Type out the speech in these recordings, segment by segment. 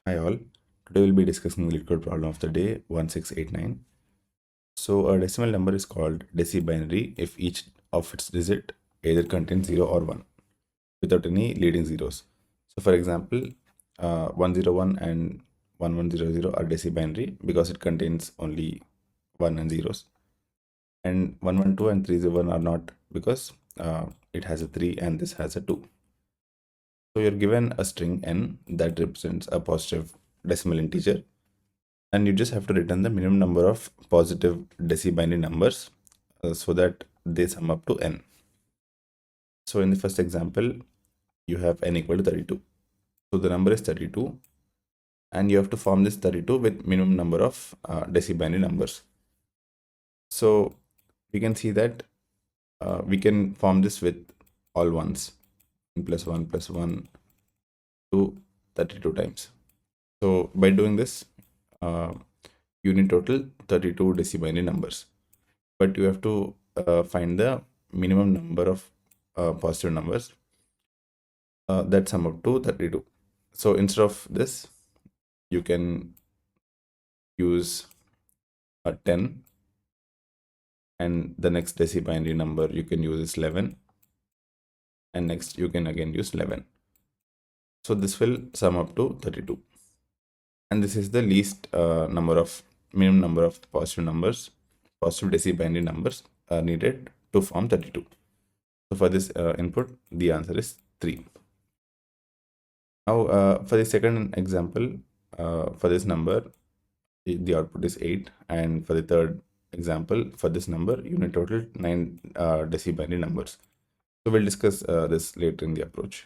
Hi all, today we'll be discussing the LeetCode problem of the day 1689. So a decimal number is called deci-binary if each of its digit either contains 0 or 1 without any leading zeros. So for example, 101 and 1100 are deci-binary because it contains only 1 and zeros. And 112 and 301 are not because it has a 3 and this has a 2. So you're given a string n that represents a positive decimal integer, and you just have to return the minimum number of positive deci-binary numbers so that they sum up to n. So in the first example, you have n equal to 32. So the number is 32, and you have to form this 32 with minimum number of deci-binary numbers. So we can see that we can form this with all ones, plus 1 plus 1 to 32 times. So by doing this, you need total 32 deci-binary numbers, but you have to find the minimum number of positive numbers that sum up to 32. So instead of this, you can use a 10, and the next deci-binary number you can use is 11, and next you can again use 11. So this will sum up to 32, and this is the least minimum number of positive deci-binary numbers needed to form 32. So for this input, the answer is 3. Now for the second example, for this number, the output is 8, and for the third example, for this number, you need total 9 deci-binary numbers. So we'll discuss this later in the approach.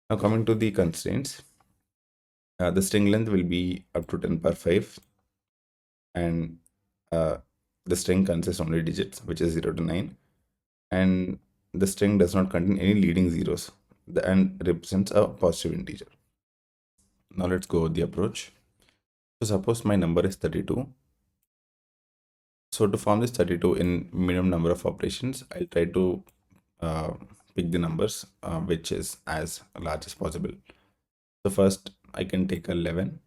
Now coming to the constraints, the string length will be up to 10 power 5, and the string consists only digits, which is 0 to 9, and the string does not contain any leading zeros. The n represents a positive integer. Now let's go with the approach. So suppose my number is 32. So to form this 32 in minimum number of operations, I'll try to pick the numbers which is as large as possible. So first I can take 11,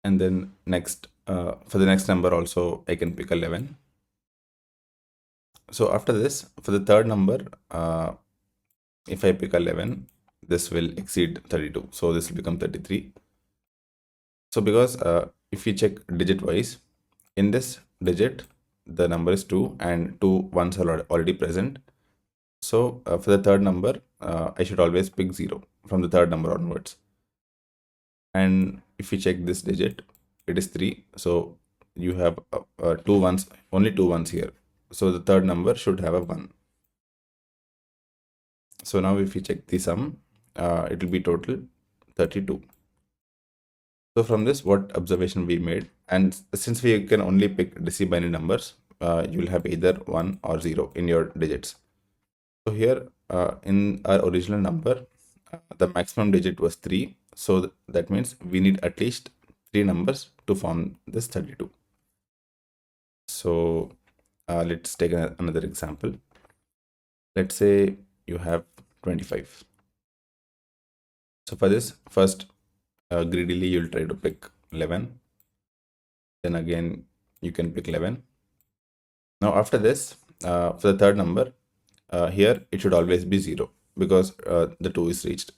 and then next for the next number also I can pick 11. So after this, for the third number, if I pick 11, this will exceed 32, so this will become 33. So because if you check digit wise, in this digit the number is 2 and 2 ones are already present. So for the third number, I should always pick 0 from the third number onwards. And if you check this digit, it is 3. So you have only two ones here. So the third number should have a 1. So now if you check the sum, it will be total 32. So from this, what observation we made, and since we can only pick deci-binary numbers, you will have either 1 or 0 in your digits. So here in our original number, the maximum digit was 3. So that means we need at least 3 numbers to form this 32. So let's take another example. Let's say you have 25. So for this, first greedily you'll try to pick 11. Then again you can pick 11. Now after this, for the third number, here it should always be 0 because the 2 is reached.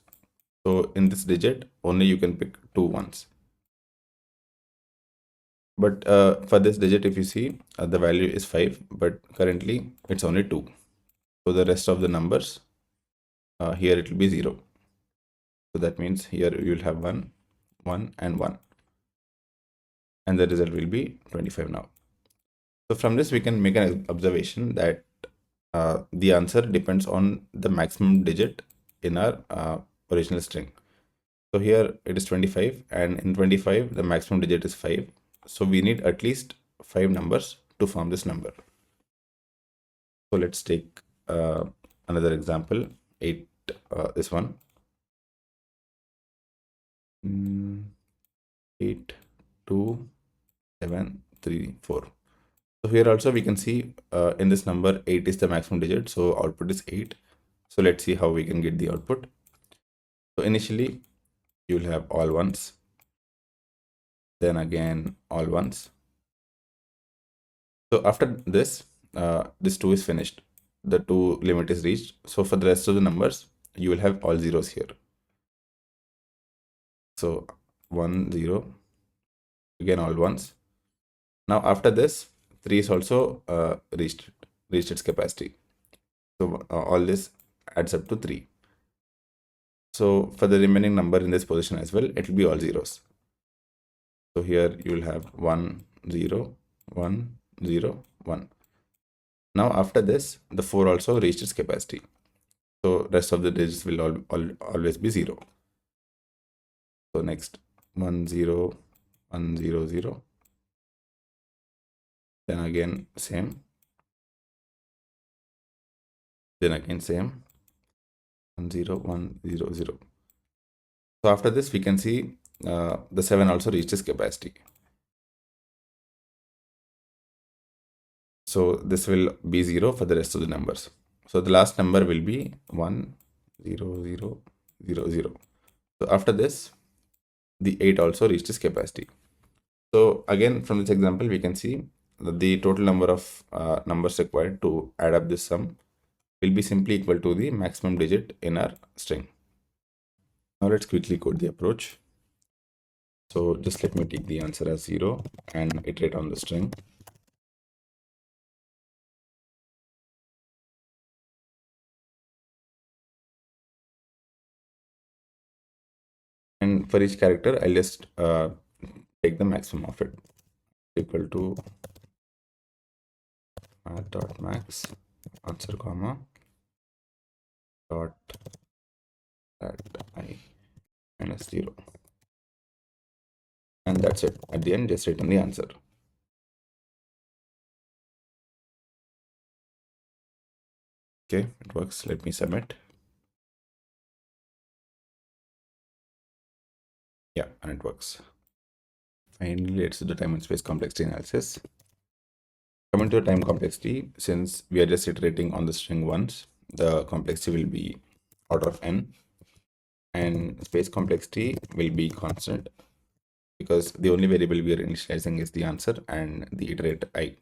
So in this digit, only you can pick 2 ones. But for this digit, if you see, the value is 5, but currently it's only 2. So the rest of the numbers, here it will be 0. So that means here you will have 1, 1, and 1. And the result will be 25 now. So from this, we can make an observation that the answer depends on the maximum digit in our original string. So here it is 25, and in 25, the maximum digit is 5. So we need at least 5 numbers to form this number. So let's take another example, 8, this one. 8, 2, 7, 3, 4. So here also we can see in this number 8 is the maximum digit, so output is 8. So let's see how we can get the output. So initially you'll have all ones, then again all ones. So after this, this 2 is finished. The 2 limit is reached. So for the rest of the numbers, you will have all zeros here. So 1, 0, again all ones. Now after this, 3 is also reached its capacity. So all this adds up to 3. So for the remaining number in this position as well, it will be all zeros. So here you will have 1, 0, 1, 0, 1. Now after this, the 4 also reached its capacity. So rest of the digits will always be 0. So next 1, 0, 1, 0, 0. Then again same. Then again same. 1, 0, 1, 0, 0. So after this, we can see the 7 also reached its capacity. So this will be 0 for the rest of the numbers. So the last number will be 1, 0, 0, 0, 0. So after this, the 8 also reached its capacity. So again, from this example, we can see that the total number of numbers required to add up this sum will be simply equal to the maximum digit in our string. Now let's quickly code the approach. So just let me take the answer as 0 and iterate on the string. And for each character, I'll just take the maximum of it, equal to math.max answer comma dot at I minus 0. And that's it. At the end, just return the answer. Okay, it works. Let me submit. Yeah, and it works. Finally, let's do the time and space complexity analysis. Coming to the time complexity, since we are just iterating on the string once, the complexity will be order of n, and space complexity will be constant because the only variable we are initializing is the answer and the iterate I.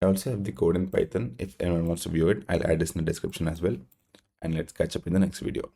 I also have the code in Python. If anyone wants to view it, I'll add this in the description as well. And let's catch up in the next video.